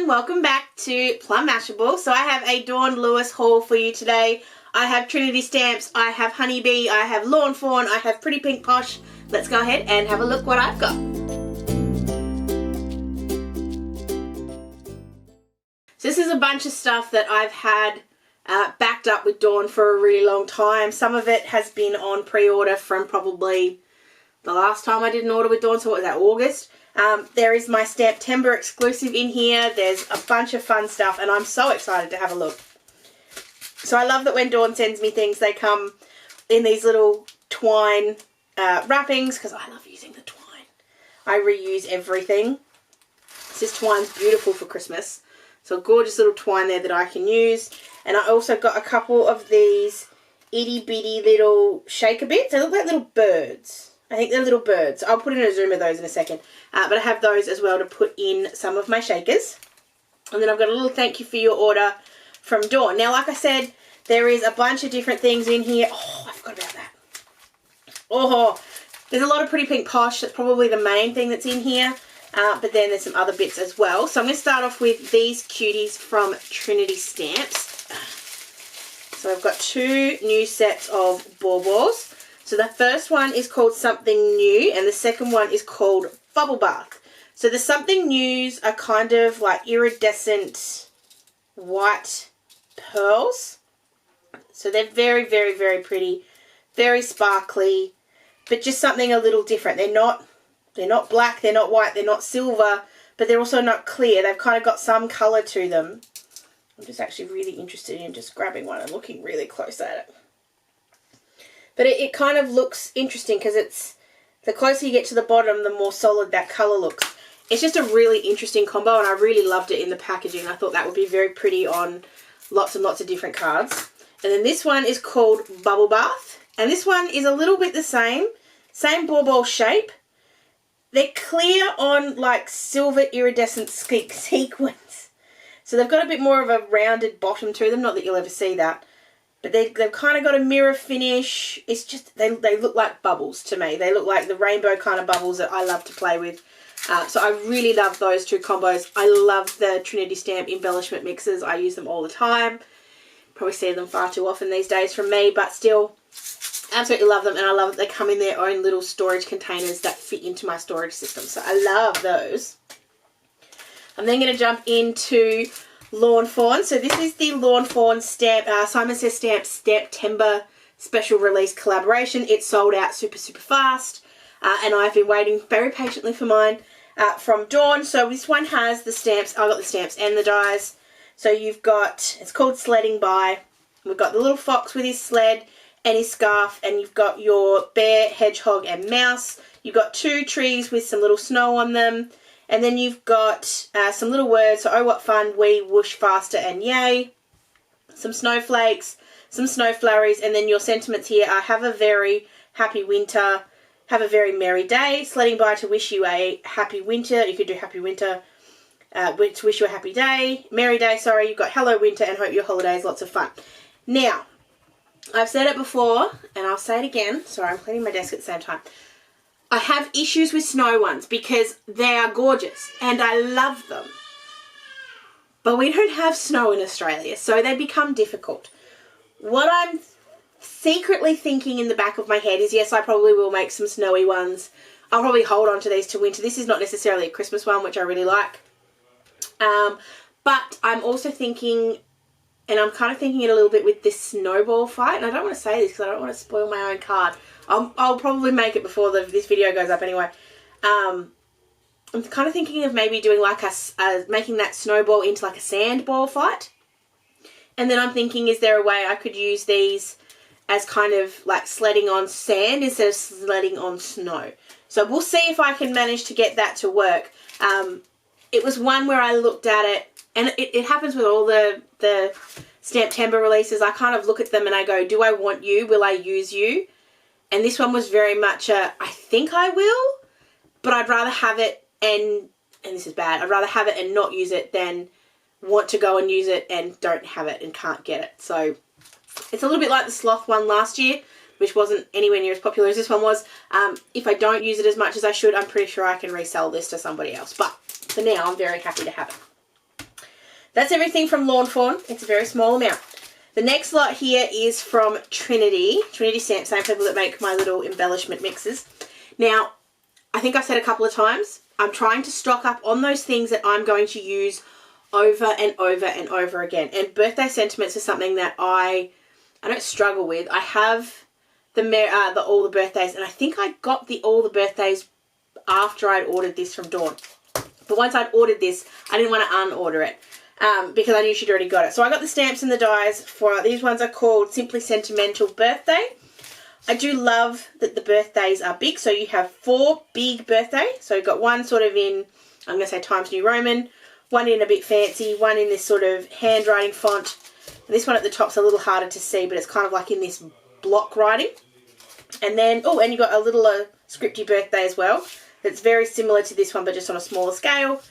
everyone, welcome back to Plum Mashable. So I have a Dawn Lewis haul for you today. I have Trinity stamps, I have HoneyBee, I have Lawn Fawn, I have Pretty Pink Posh. Let's go ahead and have a look what I've got. So this is a bunch of stuff that I've had backed up with Dawn for a really long time. Some of it has been on pre-order from probably the last time I did an order with Dawn, so what was that, August? There is my Stamptember exclusive in here. There's a bunch of fun stuff and I'm so excited to have a look. So I love that when Dawn sends me things, they come in these little twine wrappings because I love using the twine. I reuse everything. This twine's beautiful for Christmas. So a gorgeous little twine there that I can use. And I also got a couple of these itty bitty little shaker bits. They look like little birds. I think they're little birds. I'll put in a zoom of those in a second. But I have those as well to put in some of my shakers. And then I've got a little thank you for your order from Dawn. Now, like I said, there is a bunch of different things in here. Oh, I forgot about that. Oh, there's a lot of Pretty Pink Posh. That's probably the main thing that's in here. But then there's some other bits as well. So I'm going to start off with these cuties from Trinity Stamps. So I've got two new sets of baubles. So the first one is called Something New and the second one is called Bubble Bath. So the Something News are kind of like iridescent white pearls. So they're very, very, very pretty, very sparkly, but just something a little different. They're not black, they're not white, they're not silver, but they're also not clear. They've kind of got some colour to them. I'm just actually really interested in just grabbing one and looking really close at it. But it kind of looks interesting because it's, the closer you get to the bottom, the more solid that colour looks. It's just a really interesting combo and I really loved it in the packaging. I thought that would be very pretty on lots and lots of different cards. And then this one is called Bubble Bath. And this one is a little bit the same ball shape. They're clear on like silver iridescent sequins. So they've got a bit more of a rounded bottom to them. Not that you'll ever see that. But they've kind of got a mirror finish. It's just, they look like bubbles to me. They look like the rainbow kind of bubbles that I love to play with. So I really love those two combos. I love the Trinity Stamp embellishment mixes. I use them all the time. Probably see them far too often these days from me, but still absolutely love them. And I love that they come in their own little storage containers that fit into my storage system. So I love those. I'm then going to jump into Lawn Fawn. So this is the Lawn Fawn stamp, Simon Says Stamp Stamptember special release collaboration. It sold out super, super fast. And I've been waiting very patiently for mine from Dawn. So this one has the stamps. I got the stamps and the dies. So you've got, it's called Sledding by. We've got the little fox with his sled and his scarf. And you've got your bear, hedgehog and mouse. You've got two trees with some little snow on them. And then you've got some little words. So, oh, what fun, we, whoosh, faster and yay. Some snowflakes, some snow flurries. And then your sentiments here are have a very happy winter. Have a very merry day. Sledding by to wish you a happy winter. You could do happy winter. To wish you a happy day. Merry day, sorry. You've got hello winter and hope your holiday is lots of fun. Now, I've said it before and I'll say it again. Sorry, I'm cleaning my desk at the same time. I have issues with snow ones because they are gorgeous and I love them. But we don't have snow in Australia, so they become difficult. What I'm secretly thinking in the back of my head is, yes, I probably will make some snowy ones. I'll probably hold on to these to winter. This is not necessarily a Christmas one, which I really like. But I'm also thinking, and I'm kind of thinking it a little bit with this snowball fight. And I don't want to say this because I don't want to spoil my own card. I'll probably make it before this video goes up anyway. I'm kind of thinking of maybe doing like making that snowball into like a sand ball fight. And then I'm thinking, is there a way I could use these as kind of like sledding on sand instead of sledding on snow? So we'll see if I can manage to get that to work. It was one where I looked at it, and it happens with all the Stamptember releases. I kind of look at them and I go, do I want you? Will I use you? And this one was very much a, I think I will, but I'd rather have it and this is bad, I'd rather have it and not use it than want to go and use it and don't have it and can't get it. So it's a little bit like the sloth one last year, which wasn't anywhere near as popular as this one was. If I don't use it as much as I should, I'm pretty sure I can resell this to somebody else. But for now, I'm very happy to have it. That's everything from Lawn Fawn. It's a very small amount. The next lot here is from Trinity. Trinity Stamp, same people that make my little embellishment mixes. Now, I think I've said a couple of times, I'm trying to stock up on those things that I'm going to use over and over and over again. And birthday sentiments is something that I don't struggle with. I have the All the Birthdays, and I think I got the All the Birthdays after I'd ordered this from Dawn. But once I'd ordered this, I didn't want to unorder it because I knew she'd already got it. So I got the stamps and the dies for, these ones are called Simply Sentimental Birthday. I do love that the birthdays are big. So you have 4 big birthday. So you've got one sort of in, I'm going to say Times New Roman, one in a bit fancy, one in this sort of handwriting font. And this one at the top's a little harder to see, but it's kind of like in this block writing. And then, oh, and you've got a little scripty birthday as well. It's very similar to this one, but just on a smaller scale.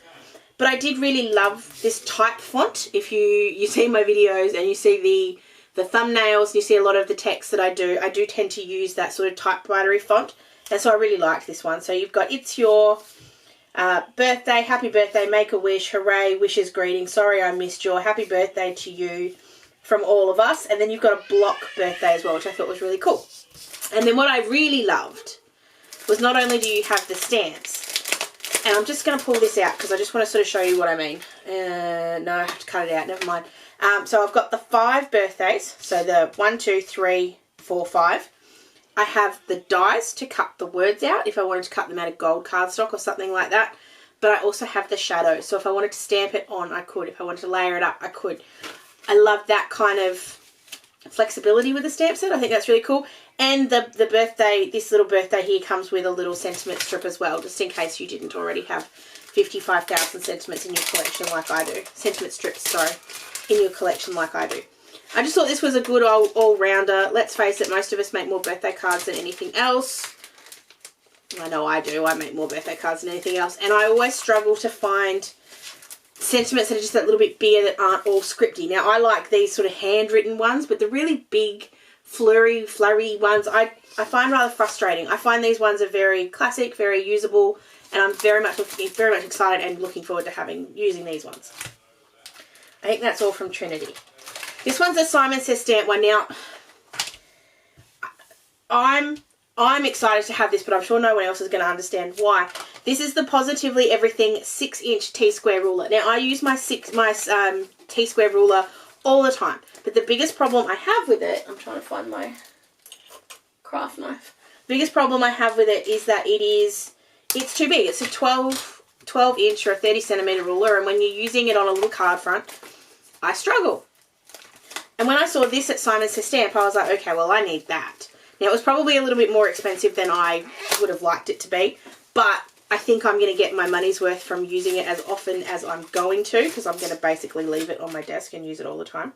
But I did really love this type font. If you see my videos and you see the thumbnails, you see a lot of the text that I do tend to use that sort of typewritery font. And so I really liked this one. So you've got, it's your birthday, happy birthday, make a wish, hooray, wishes, greetings, sorry I missed your, happy birthday to you from all of us. And then you've got a block birthday as well, which I thought was really cool. And then what I really loved was not only do you have the stamps, and I'm just going to pull this out because I just want to sort of show you what I mean. No, I have to cut it out, never mind. So I've got the 5 birthdays, so the 1, 2, 3, 4, 5. I have the dies to cut the words out if I wanted to cut them out of gold cardstock or something like that. But I also have the shadow, so if I wanted to stamp it on, I could. If I wanted to layer it up, I could. I love that kind of flexibility with the stamp set. I think that's really cool. And the birthday, this little birthday here comes with a little sentiment strip as well, just in case you didn't already have 55,000 sentiments in your collection like I do. Sentiment strips, sorry, in your collection like I do. I just thought this was a good all-rounder. Let's face it, most of us make more birthday cards than anything else. I know I do. I make more birthday cards than anything else. And I always struggle to find sentiments that are just that little bit bigger that aren't all scripty. Now, I like these sort of handwritten ones, but the really big, flurry ones, I find rather frustrating. I find these ones are very classic, very usable, and I'm very much excited and looking forward to using these ones. I think that's all from Trinity. This one's a Simon Says Stamp one. Now, I'm excited to have this, but I'm sure no one else is going to understand why. This is the Positively Everything 6-inch T-square ruler. Now, I use my T-square ruler all the time, but the biggest problem I have with it, I'm trying to find my craft knife. The biggest problem I have with it is that it's too big. It's a 12-inch or a 30-centimeter ruler, and when you're using it on a little card front, I struggle. And when I saw this at Simon Says Stamp, I was like, okay, well, I need that. Now, it was probably a little bit more expensive than I would have liked it to be, but I think I'm going to get my money's worth from using it as often as I'm going to, because I'm going to basically leave it on my desk and use it all the time.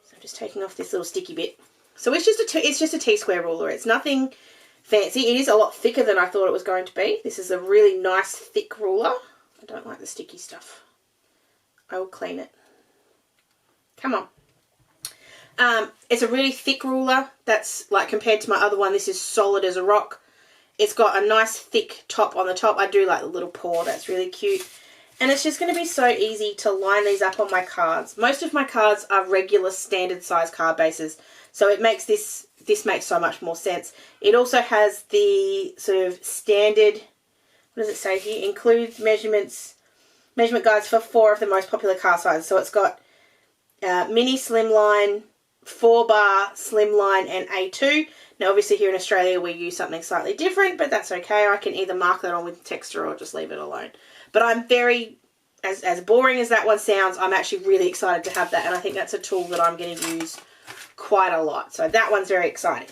So I'm just taking off this little sticky bit. So it's just a T-square ruler. It's nothing fancy. It is a lot thicker than I thought it was going to be. This is a really nice thick ruler. I don't like the sticky stuff. I will clean it. Come on. It's a really thick ruler. That's like compared to my other one, this is solid as a rock. It's got a nice thick top on the top. I do like the little paw. That's really cute. And it's just going to be so easy to line these up on my cards. Most of my cards are regular standard size card bases. So it makes this makes so much more sense. It also has the sort of standard, what does it say here? Includes measurement guides for 4 of the most popular card sizes. So it's got mini, slimline, 4-bar, slimline, and A2. Now, obviously, here in Australia, we use something slightly different, but that's okay. I can either mark that on with texture or just leave it alone. But I'm very, as boring as that one sounds, I'm actually really excited to have that, and I think that's a tool that I'm going to use quite a lot. So that one's very exciting.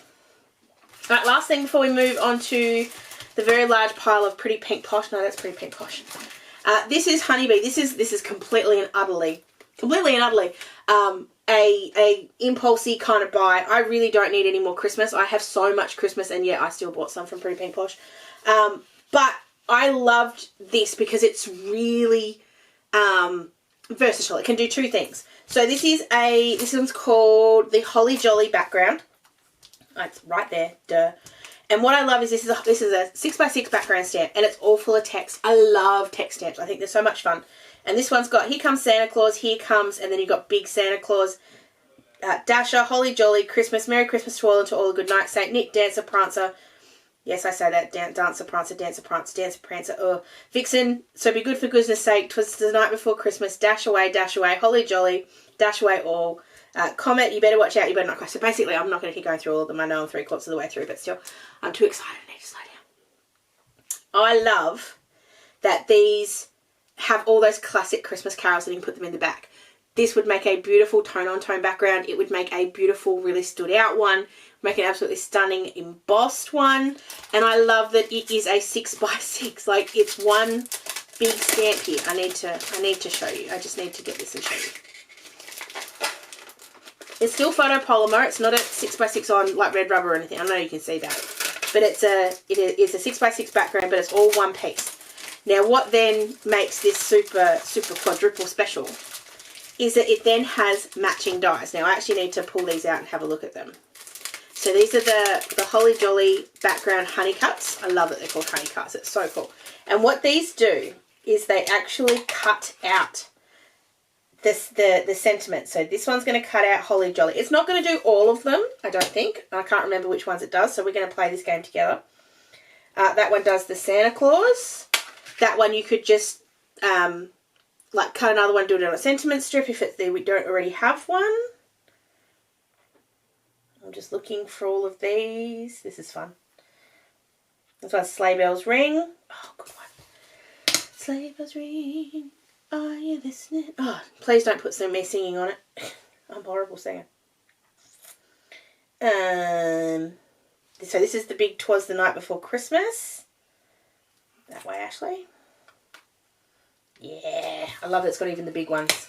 All right, last thing before we move on to the very large pile of Pretty Pink Posh. No, that's Pretty Pink Posh. This is HoneyBee. This is completely and utterly a impulsy kind of buy. I really don't need any more Christmas. I have so much Christmas, and yet I still bought some from Pretty Pink Posh. But I loved this because it's really versatile. It can do 2 things. So this one's called the Holly Jolly background. It's right there, duh. And what I love is this is a 6x6 background stamp, and it's all full of text. I love text stamps. I think they're so much fun. And this one's got, here comes Santa Claus, here comes, and then you've got big Santa Claus, Dasher, Holly Jolly, Christmas, Merry Christmas to all and to all a good night, Saint Nick, Dancer, Prancer. Yes, I say that, Dancer, Prancer, Dancer, Prancer, Dancer, Prancer, Vixen, so be good for goodness sake, 'twas the night before Christmas, dash away, Holly Jolly, dash away all. Comet, you better watch out, you better not cry. So basically, I'm not going to keep going through all of them. I know I'm 3/4 of the way through, but still, I'm too excited. I need to slow down. I love that these have all those classic Christmas carols and you can put them in the back. This would make a beautiful tone-on-tone background. It would make a beautiful, really stood out one. Make an absolutely stunning embossed one. And I love that it is a 6x6. Like, it's one big stamp here. I need to show you. I just need to get this and show you. It's still photopolymer. It's not a 6x6 on like red rubber or anything. I know you can see that. But it is a 6x6 background, but it's all one piece. Now what then makes this super quadruple special is that it then has matching dies. Now I actually need to pull these out and have a look at them. So these are the Holly Jolly background honey cuts. I love that they're called honey cuts. It's so cool. And what these do is they actually cut out the sentiment. So this one's going to cut out Holly Jolly. It's not going to do all of them, I don't think. I can't remember which ones it does, so we're going to play this game together. That one does the Santa Claus. That one you could just like cut another one, do it on a sentiment strip if it's there we don't already have one. I'm just looking for all of these. This is fun. This one's Sleigh Bells Ring. Oh, good one. Sleigh Bells Ring. Are you listening? Oh, please don't put me singing on it. I'm a horrible singer. So this is the big 'Twas the Night Before Christmas. That way, Ashley. Yeah, I love that it's got even the big ones.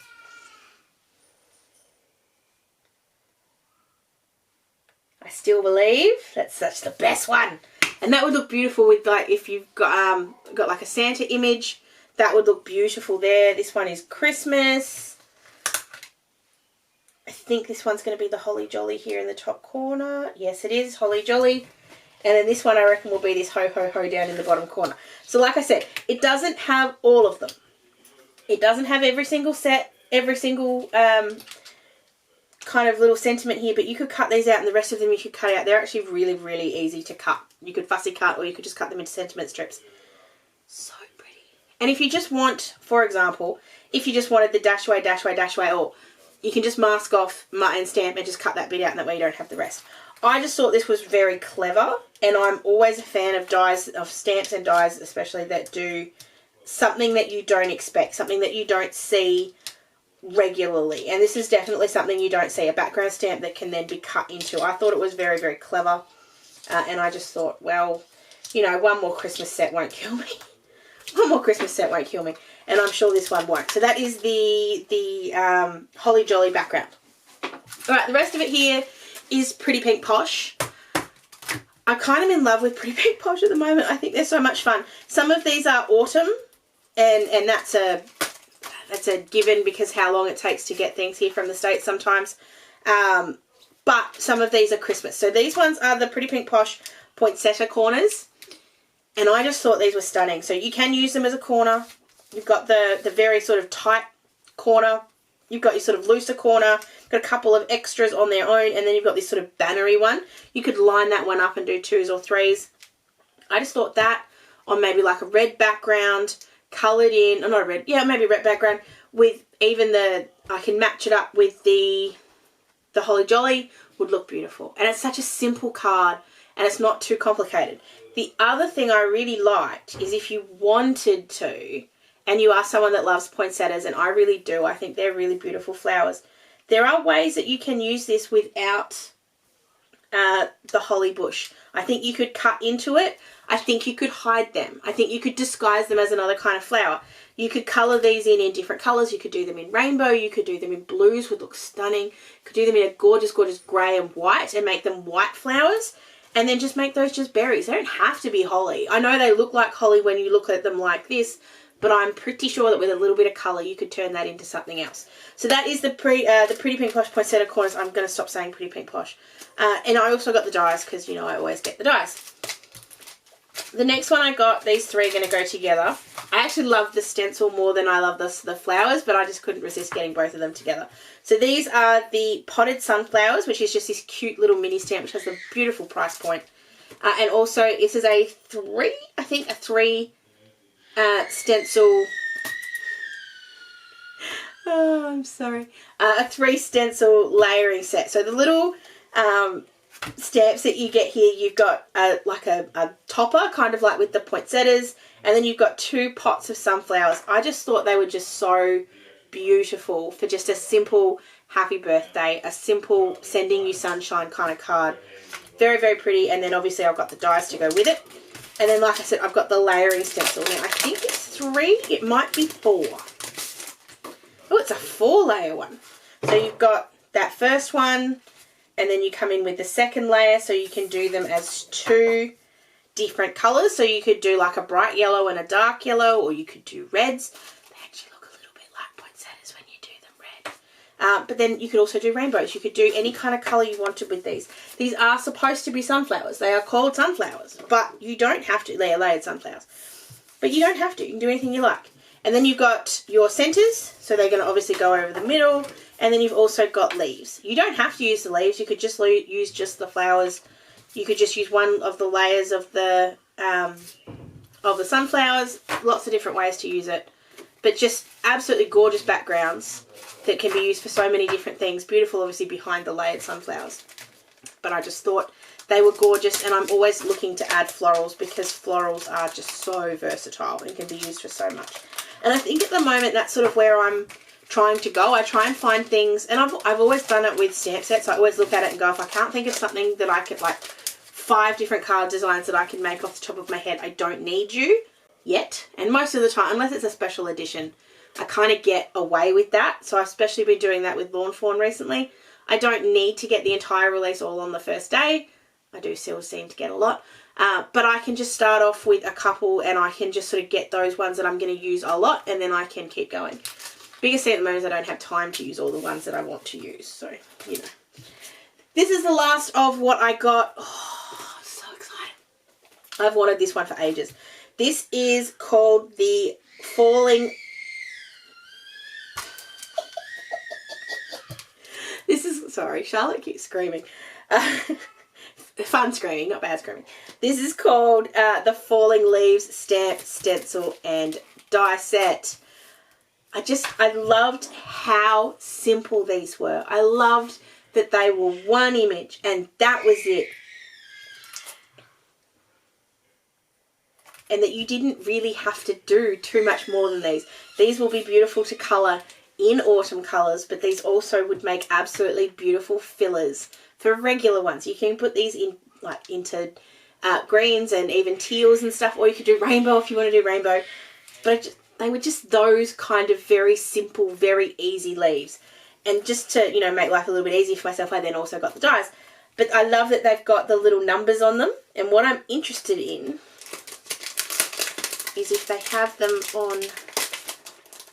I Still Believe. That's such the best one. And that would look beautiful with, like, if you've got like a Santa image. That would look beautiful there. This one is Christmas. I think this one's going to be the Holly Jolly here in the top corner. Yes, it is Holly Jolly. And then this one I reckon will be this Ho Ho Ho down in the bottom corner. So like I said, it doesn't have all of them. It doesn't have every single set, every single kind of little sentiment here, but you could cut these out and the rest of them you could cut out. They're actually really, really easy to cut. You could fussy cut or you could just cut them into sentiment strips. So and if you just want, for example, if you just wanted the dash away, or you can just mask off and stamp and just cut that bit out and that way you don't have the rest. I just thought this was very clever, and I'm always a fan of dies, of stamps and dies especially, that do something that you don't expect, something that you don't see regularly. And this is definitely something you don't see, a background stamp that can then be cut into. I thought it was very, very clever, and I just thought, well, you know, one more Christmas set won't kill me. One more Christmas set won't kill me. And I'm sure this one won't. So that is the Holly Jolly background. Alright, the rest of it here is Pretty Pink Posh. I'm kind of in love with Pretty Pink Posh at the moment. I think they're so much fun. Some of these are autumn. And that's a given because how long it takes to get things here from the States sometimes. But some of these are Christmas. So these ones are the Pretty Pink Posh poinsettia corners. And I just thought these were stunning. So you can use them as a corner. You've got the very sort of tight corner. You've got your sort of looser corner. You've got a couple of extras on their own. And then you've got this sort of bannery one. You could line that one up and do 2s or 3s. I just thought that on maybe like a red background, coloured in, or not a red, yeah, maybe red background, with even I can match it up with the Holly Jolly, would look beautiful. And it's such a simple card and it's not too complicated. The other thing I really liked is if you wanted to, and you are someone that loves poinsettias, and I really do, I think they're really beautiful flowers, there are ways that you can use this without the holly bush. I think you could cut into it. I think you could hide them. I think you could disguise them as another kind of flower. You could colour these in different colours. You could do them in rainbow. You could do them in blues, would look stunning. You could do them in a gorgeous, gorgeous grey and white and make them white flowers. And then just make those just berries. They don't have to be holly. I know they look like holly when you look at them like this, but I'm pretty sure that with a little bit of colour you could turn that into something else. So that is the Pretty Pink Posh poinsettia corners. I'm going to stop saying Pretty Pink Posh. And I also got the dies because, you know, I always get the dies. The next one I got, these three are going to go together. I actually love the stencil more than I love the flowers, but I just couldn't resist getting both of them together. So these are the potted sunflowers, which is just this cute little mini stamp, which has a beautiful price point. And also, this is a three stencil. Oh, I'm sorry. A 3 stencil layering set. So the little stamps that you get here, you've got like a topper, kind of like with the poinsettias, and then you've got 2 pots of sunflowers. I just thought they were just so beautiful for just a simple happy birthday, a simple sending you sunshine kind of card. Very, very pretty. And then obviously I've got the dies to go with it. And then, like I said, I've got the layering stencil. Now, I think it's 3. It might be 4. Oh, it's a 4-layer one. So you've got that first one, and then you come in with the second layer, so you can do them as 2 different colours. So you could do like a bright yellow and a dark yellow, or you could do reds. They actually look a little bit like poinsettias when you do them red. But then you could also do rainbows. You could do any kind of colour you wanted with these. These are supposed to be sunflowers. They are called sunflowers, but you don't have to. They are layered sunflowers. But you don't have to. You can do anything you like. And then you've got your centres, so they're going to obviously go over the middle. And then you've also got leaves. You don't have to use the leaves. You could just use just the flowers. You could just use one of the layers of the sunflowers. Lots of different ways to use it. But just absolutely gorgeous backgrounds that can be used for so many different things. Beautiful, obviously, behind the layered sunflowers. But I just thought they were gorgeous, and I'm always looking to add florals because florals are just so versatile and can be used for so much. And I think at the moment that's sort of where I'm trying to go. I try and find things, and I've always done it with stamp sets. I always look at it and go, if I can't think of something that I could, like 5 different card designs that I can make off the top of my head, I don't need you yet. And most of the time, unless it's a special edition, I kind of get away with that. So I've especially been doing that with Lawn Fawn recently. I don't need to get the entire release all on the first day. I do still seem to get a lot. But I can just start off with a couple, and I can just sort of get those ones that I'm going to use a lot, and then I can keep going. Biggest thing at the moment is I don't have time to use all the ones that I want to use. So, you know. This is the last of what I got. Oh, I'm so excited. I've wanted this one for ages. This is called the Falling... This is... Sorry, Charlotte keeps screaming. Fun screaming, not bad screaming. This is called the Falling Leaves Stamp, Stencil and Die Set. I loved how simple these were. I loved that they were one image and that was it. And that you didn't really have to do too much more than these. These will be beautiful to colour in autumn colours, but these also would make absolutely beautiful fillers for regular ones. You can put these in like into greens and even teals and stuff, or you could do rainbow if you want to do rainbow. But they were just those kind of very simple, very easy leaves. And just to, you know, make life a little bit easier for myself, I then also got the dies. But I love that they've got the little numbers on them. And what I'm interested in is if they have them on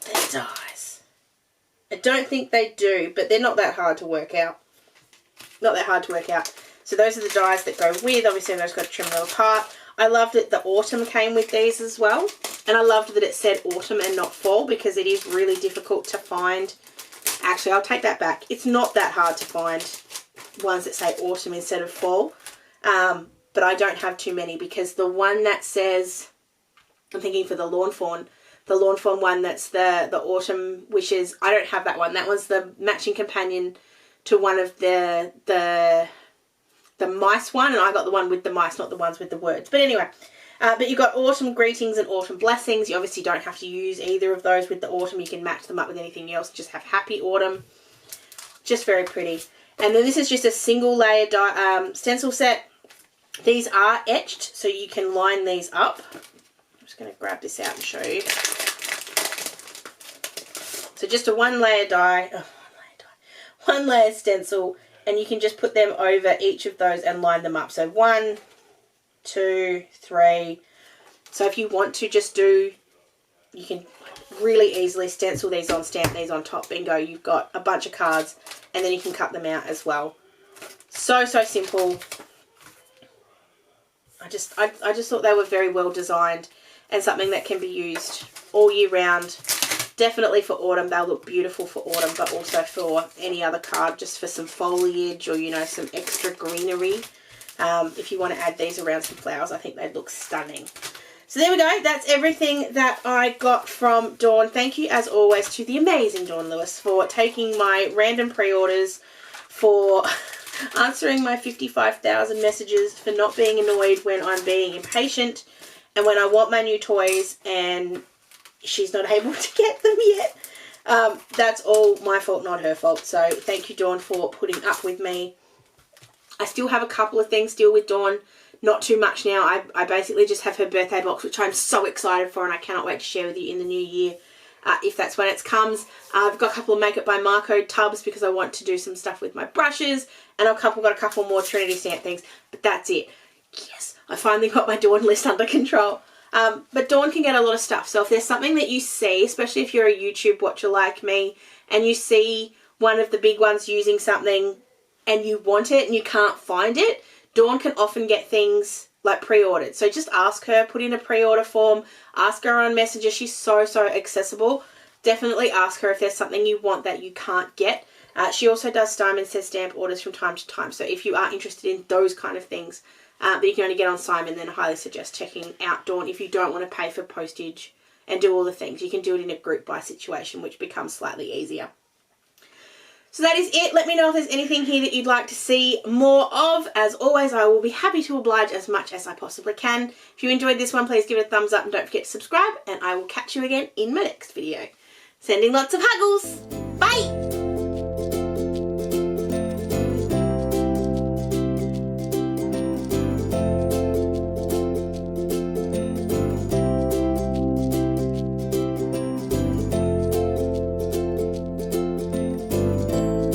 their dies. I don't think they do, but they're not that hard to work out. Not that hard to work out. So those are the dies that go with. Obviously, I've just got to trim them apart. I loved that the autumn came with these as well. And I loved that it said autumn and not fall, because it is really difficult to find. Actually, I'll take that back. It's not that hard to find ones that say autumn instead of fall. But I don't have too many, because the one that says, I'm thinking for the Lawn Fawn one that's the autumn wishes, I don't have that one. That was the matching companion to one of the mice one, and I got the one with the mice, not the ones with the words. But anyway, but you've got autumn greetings and autumn blessings. You obviously don't have to use either of those with the autumn. You can match them up with anything else. Just have happy autumn. Just very pretty. And then this is just a single layer stencil set. These are etched, so you can line these up. I'm just going to grab this out and show you. So just a one layer stencil, and you can just put them over each of those and line them up. So 1, 2, 3. So if you want to just do, you can really easily stencil these on, stamp these on top, bingo, you've got a bunch of cards, and then you can cut them out as well. So, so simple. I just thought they were very well designed and something that can be used all year round. Definitely for autumn. They'll look beautiful for autumn, but also for any other card, just for some foliage or, you know, some extra greenery. If you want to add these around some flowers, I think they'd look stunning. So there we go. That's everything that I got from Dawn. Thank you, as always, to the amazing Dawn Lewis for taking my random pre-orders, for answering my 55,000 messages, for not being annoyed when I'm being impatient and when I want my new toys and she's not able to get them yet. That's all my fault, not her fault. So thank you, Dawn, for putting up with me. I still have a couple of things still with Dawn. Not too much now. I basically just have her birthday box, which I'm so excited for, and I cannot wait to share with you in the new year, if that's when it comes. I've got a couple of Make It by Marco tubs because I want to do some stuff with my brushes, and I've got a couple more Trinity stamp things, but that's it. Yes, I finally got my Dawn list under control. But Dawn can get a lot of stuff. So if there's something that you see, especially if you're a YouTube watcher like me, and you see one of the big ones using something and you want it and you can't find it, Dawn can often get things like pre-ordered. So just ask her, put in a pre-order form, ask her on Messenger. She's so accessible. Definitely ask her if there's something you want that you can't get. She also does Simon Says stamp orders from time to time. So if you are interested in those kind of things that you can only get on Simon, then I highly suggest checking out Dawn if you don't want to pay for postage and do all the things. You can do it in a group buy situation, which becomes slightly easier. So that is it. Let me know if there's anything here that you'd like to see more of. As always, I will be happy to oblige as much as I possibly can. If you enjoyed this one, please give it a thumbs up and don't forget to subscribe, and I will catch you again in my next video. Sending lots of huggles!